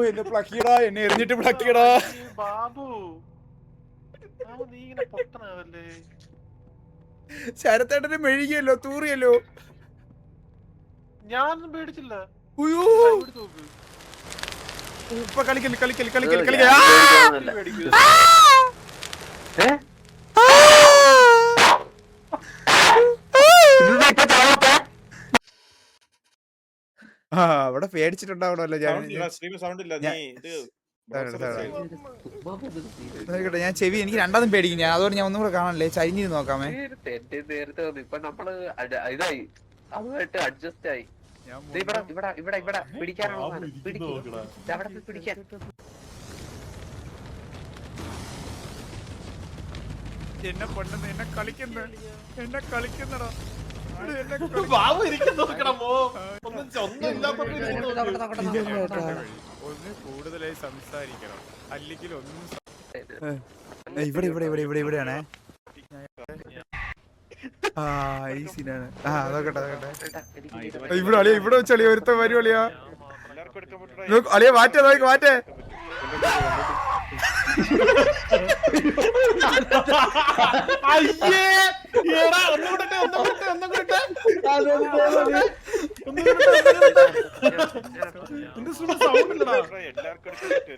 എന്നെ പ്ലക്കിയടാ, എന്നെ എറിഞ്ഞിട്ട് പ്ലക്കിയടാ. ബാബു നീ ഇങ്ങനെ പൊട്ടനാവല്ലേ. ശരത്തേട്ടന് മെഴുകിയല്ലോ, തൂറിയല്ലോ. ഞാനൊന്നും പേടിച്ചില്ല. ഇപ്പൊ കളിക്കല്. അവിടെ പേടിച്ചിട്ടുണ്ടാവണല്ലോ. ഞാൻ ചെവി എനിക്ക് രണ്ടാമതും പേടിക്കും. ഞാൻ അതുകൊണ്ട് ഞാൻ ഒന്നും കൂടെ കാണാനല്ലേ, ചരിഞ്ഞിട്ട് നോക്കാമേ. നേരത്തെ ഇപ്പൊ നമ്മള് ഇതായി അതുമായിട്ട് അഡ്ജസ്റ്റ് ആയി. ഇവിടെ പിടിക്കാനുള്ള പിടിക്കാൻ. എന്നെ കൊണ്ടുവന്ന് എന്നെ കളിക്കുന്നടാ. ബാബു ഇരിക്കുന്നു നോക്കണമോ. ഒന്ന് കൂടുതലായി സംസാരിക്കണം, അല്ലെങ്കിൽ ഒന്നും. ഇവിടെയാണേ. ഈ സീനാണ്. അതൊക്കെ ഇവിടെ വെച്ചളിയ ഒരുത്ത വരുവളിയാ. അളിയ മാറ്റേ.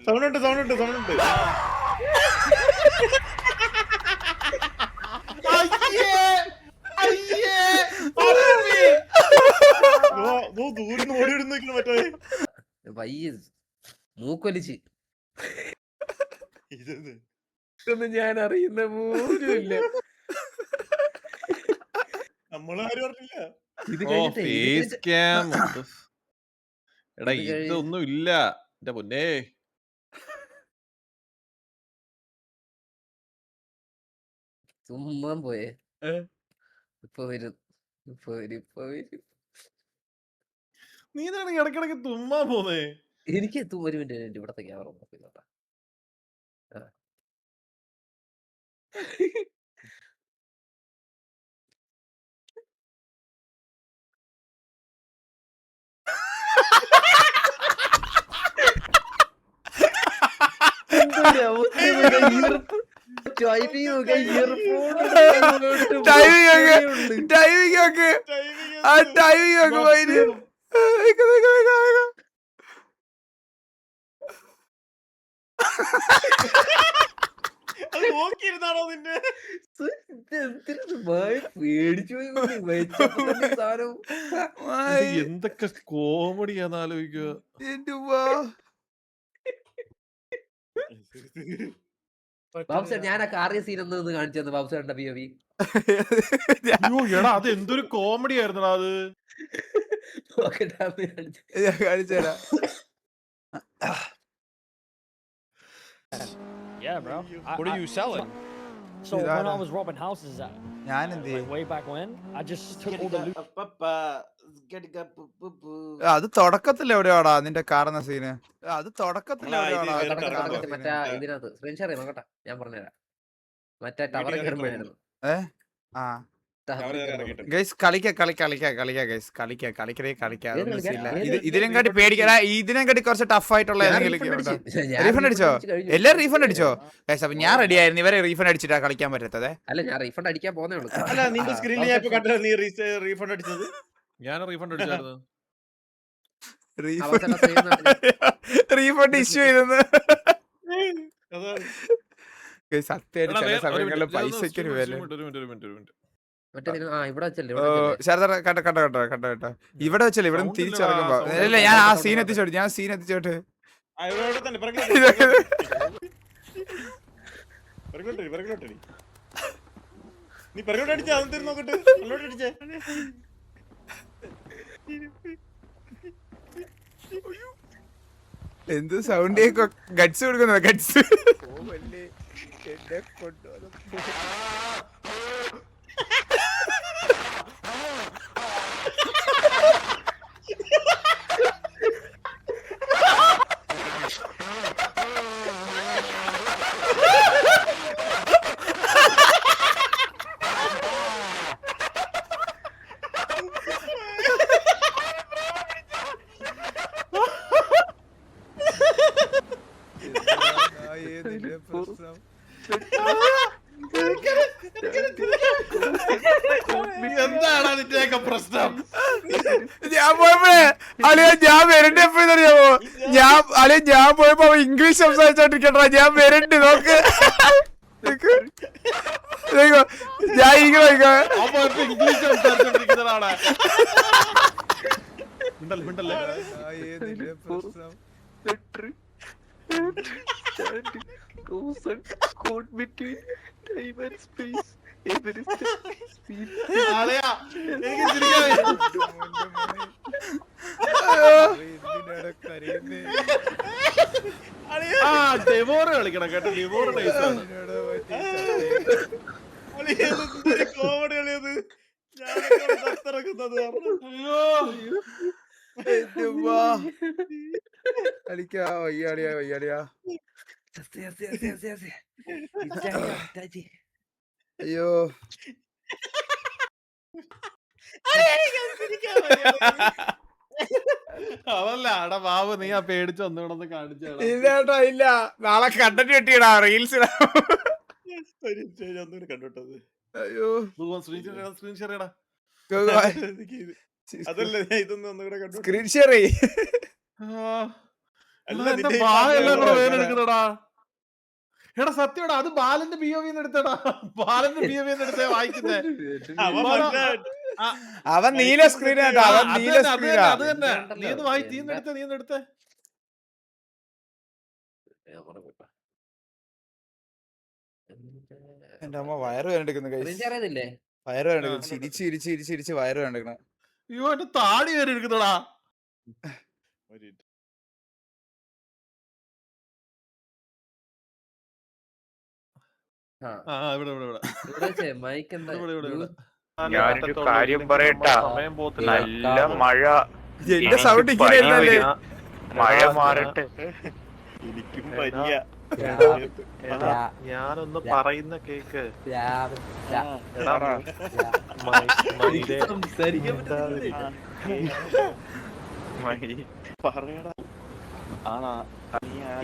സൗണ്ട് മൂക്കൊലിച്ച് ഇതൊന്നും ഞാൻ അറിയുന്ന പോലുമില്ല. ഇതൊന്നും ഇല്ല എന്റെ പൊന്നേ. ചുമ്മാ പോയേ. ഇപ്പൊ വരും. നീ എന്താണ് ഇടക്കിടക്ക് തുമ്മാ പോന്നേ? എനിക്ക് ഒരു മിനിറ്റ് ഇവിടത്തെ ക്യാമറ നോക്കിന്നോട്ടാ. നോക്കിയിരുന്നാണോ നിന്നെ? എന്തൊക്കെ കോമഡിയാന്ന് ആലോചിക്കുക. ബാബുസേട്ടൻ ഞാൻ ആ കാറിയ സീൻ ഒന്ന് കാണിച്ചു തന്നെ. ബാബുസേട്ടന്റെ POV. അത് എന്തൊരു കോമഡി ആയിരുന്നടാ അത്. കാണിച്ചേരാ. Yeah, bro. What are you selling? So when I was robbing houses, way back when, I just took all the loot. അത് തുടക്കത്തിൽ എവിടെയാടാ നിന്റെ കാറുന്ന സീന്? അത് തുടക്കത്തിൽ മറ്റേ ഇതിനകത്ത് സ്ക്രീൻ ഷെയർ നോക്കട്ടെ, ഞാൻ പറഞ്ഞുതരാം. മറ്റേ ടവറിൽ കയറുമ്പോഴായിരുന്നു. ഇതിനും കാട്ടി പേടിക്കടാ. ഇതിനും കാട്ടി കുറച്ച് ടഫ് ആയിട്ടുള്ള റീഫണ്ട് അടിച്ചോ? എല്ലാരും റീഫണ്ട് അടിച്ചോ? അപ്പൊ ഞാൻ റെഡി ആയിരുന്നു. ഇവരെ റീഫണ്ട് അടിച്ചിട്ടാ കളിക്കാൻ പറ്റത്തത്. അല്ല, ഞാൻ റീഫണ്ട് അടിക്കാൻ പോന്നേ ഉള്ളൂ. അല്ല, നിന്റെ സ്ക്രീനിൽ ഞാൻ ഇപ്പൊ കണ്ടത് നീ റീഫണ്ട് അടിച്ചത്. ഞാൻ റീഫണ്ട് അടിച്ചായിരുന്നു. റീഫണ്ട് ഇഷ്യൂ ചെയ്തെന്ന് സത്യമായിട്ട് ചില സമയങ്ങളിൽ പൈസക്ക് ഒരു വില. കണ്ടോ ഇവിടെ വെച്ചല്ലേ ഇവിടെ തിരിച്ചിറങ്ങുമ്പോ. അല്ല, ഞാൻ ആ സീൻ എത്തിച്ചോട്ട്. നീ പിറകോട്ട് അടിച്ചാ നോക്കട്ടെ. അടിച്ചേ എന്ത് സൗണ്ട് ഗട്സ് കൊടുക്കുന്ന ഗട്സ്. എന്താണ് അതിന്റെയൊക്കെ പ്രശ്നം? ഞാൻ പോയപ്പോഴേ ഞാൻ വരണ്ട എപ്പോഴും അറിയാമോ? ഞാൻ പോയപ്പോ ഇംഗ്ലീഷ് സംസാരിച്ചോണ്ടിരിക്കട്ടാ. ഞാൻ വരണ്ട് നോക്ക്. ഞാൻ ഇംഗ്ലീഷ് സംസാരിച്ചോണ്ടിരിക്കുന്നതാണ്. ഡെവോറ് കളിക്കണം കേട്ടോ. ഡെവോറ് നൈസാണ്. കോമഡി കളിയത് കളിക്കാ. വയ്യാടിയാ വയ്യാടിയാ. അയ്യോ അതല്ല അടാ ബാബു, നീ ആ പേടിച്ച് ഒന്നുകൂടെ കാണിച്ചാടാ. ഇല്ലേട്ടാ ഇല്ല. നാളെ കണ്ടന്റ് കിട്ടിയടാ റീൽസ്. ഒന്നുകൂടെ കണ്ടോട്ടത്. അയ്യോ സ്ക്രീൻ ഷെയർ ചെയ്യടാ. അതല്ല ഇതൊന്നും ഒന്നുകൂടെ കണ്ടു. സ്ക്രീൻ ഷെയർ ചെയ്യ്. എടാ സത്യടാ, അത് ബാലന്റെ POV എടുത്തടാ. ബാലന്റെ POV എടുത്തേ വായിക്കുന്നേ. അവൻ നീല സ്ക്രീൻ ആട്ടോ. അവൻ നീല സ്ക്രീനാ. അത് തന്നെ. നീ ഒന്ന് വായി. നീ ഒന്ന് എടുത്തേ. എന്റെ അമ്മ വയറ് വേണ്ടെടുക്കുന്നു. വയറ് വേണ്ടെടുക്കുന്നു. ചിരിച്ച് വയറ് വേണ്ടെടുക്കണം. അയ്യോ എന്റെ താടി വരെ എടുക്കുന്നടാ. ഞാനൊരു കാര്യം പറയട്ടാ. നല്ല മഴ. എന്റെ സൗണ്ട് ഇങ്ങനെ മഴ മാറട്ടെ. എനിക്കും പനിയ. ഞാനൊന്ന് പറയുന്ന കേക്ക്.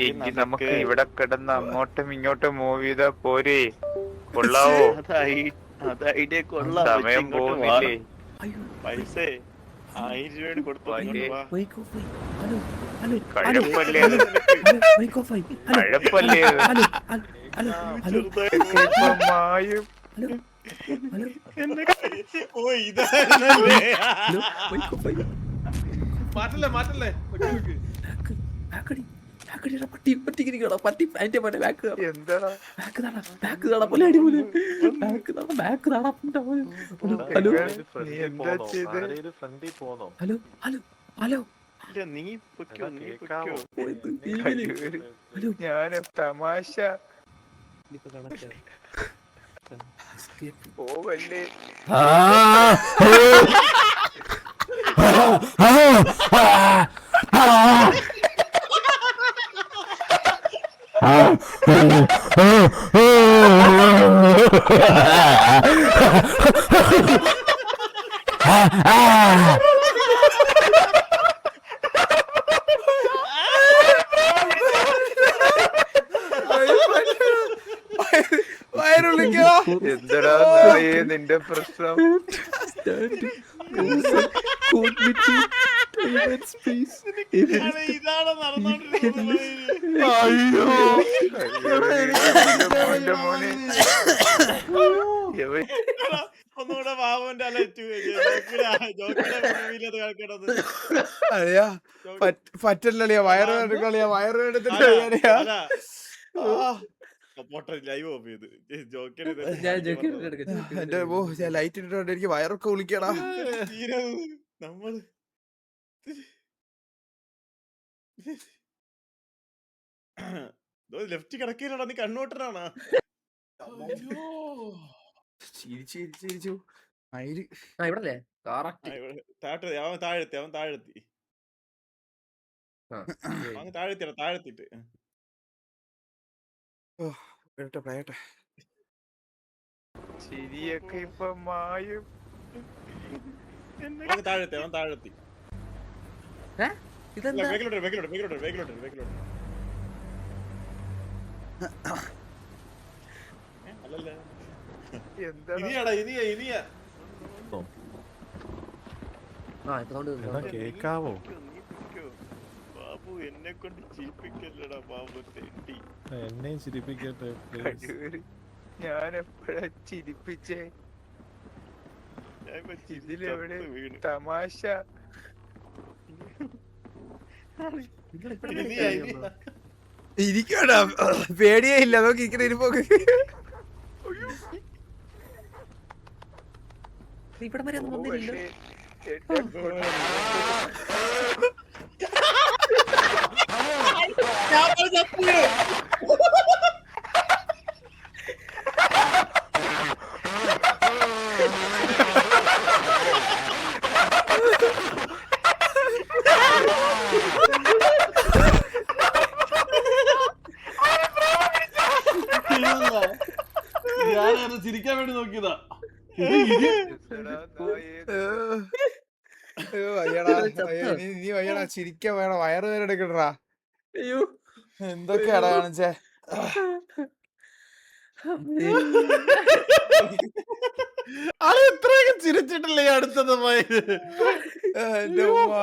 എങ്കിൽ നമുക്ക് ഇവിടെ കിടന്ന് അങ്ങോട്ടും ഇങ്ങോട്ടും മൂവ് ചെയ്താ പോരെ? കൊള്ളാവോ? സമയം പോകുന്നില്ലേ? പൈസ 1000 രൂപ കൊടുത്തു. കഴപ്പല്ലേ കഴപ്പല്ലേ മായും. മാറ്റല്ലേ. നീ ഞാന് തമാശ പോവല്ലേ. വയറുള്ളിക്കോ. എന്തടാ നിന്റെ പ്രശ്നം? ഇതാണ് നടന്നോണ്ടിരിക്കുന്നത്. ഒന്നുകൂടെ ബാബുവിന്റെ അതെയാ പറ്റില്ലല്ലേ? വയറ് എടുക്കളിയാ. വയറ് എടുത്തിട്ട് ലൈവ് ഓഫ് ചെയ്ത് എന്റെ ഞാൻ ലൈറ്റ് ഇട്ടിട്ടുണ്ട്. എനിക്ക് വയറൊക്കെ വിളിക്കടാ. നമ്മള് ലെഫ്റ്റ് കിടക്കയിലടാ. നീ കണ്ണോട്ടനാണ്. ചിരിച്ചു ഇവിടല്ലേ അവൻ താഴെത്തി. താഴെത്തിട്ട് പറയട്ടെ. ശരിയൊക്കെ ഇപ്പൊ മായും. താഴെത്തി. അല്ലല്ല എന്താ ഇനിയാടാ ഇനിയാ ആ ഇപ്പൊ sound കേൾക്കുന്നു. കേക്കാവോ ബാബു എന്നെ കൊണ്ട് ചീപ്പിക്കല്ലടാ ബാബു തെണ്ടി. എന്നെയും ചിരിപ്പിക്കട്ടെ കഴിവേറി. ഞാൻ എപ്പോഴാ ചിരിപ്പിച്ചേ? ഞാൻ ഇപ്പൊ ചിരിച്ച് ഇതിലെവിടെ ചത്ത് വീണ്. തമാശ? ഇനിയാ ഇരിക്കടാ, പേടിയേ ഇല്ല. നോക്കി ഇരിക്കണ ഇരിപ്പോക്ക്. ഇവിടെ വരെ ഒന്നും വന്നില്ലല്ലോ. ഞാനത് ചിരിക്കാൻ വേണ്ടി നോക്കിയതാ. അയ്യോ വയ്യടാ, അയ്യോ, നീ വയ്യടാ, ചിരിക്കാൻ വേണം. വയറുവേദന എടുക്കണ്ടാ. അയ്യോ എന്തൊക്കെയാടാ കാണിച്ചേ? അത് ഇത്രയൊക്കെ ചിരിച്ചിട്ടില്ലേ ഈ അടുത്തത് പോയത്? എന്റെ ഉമ്മ.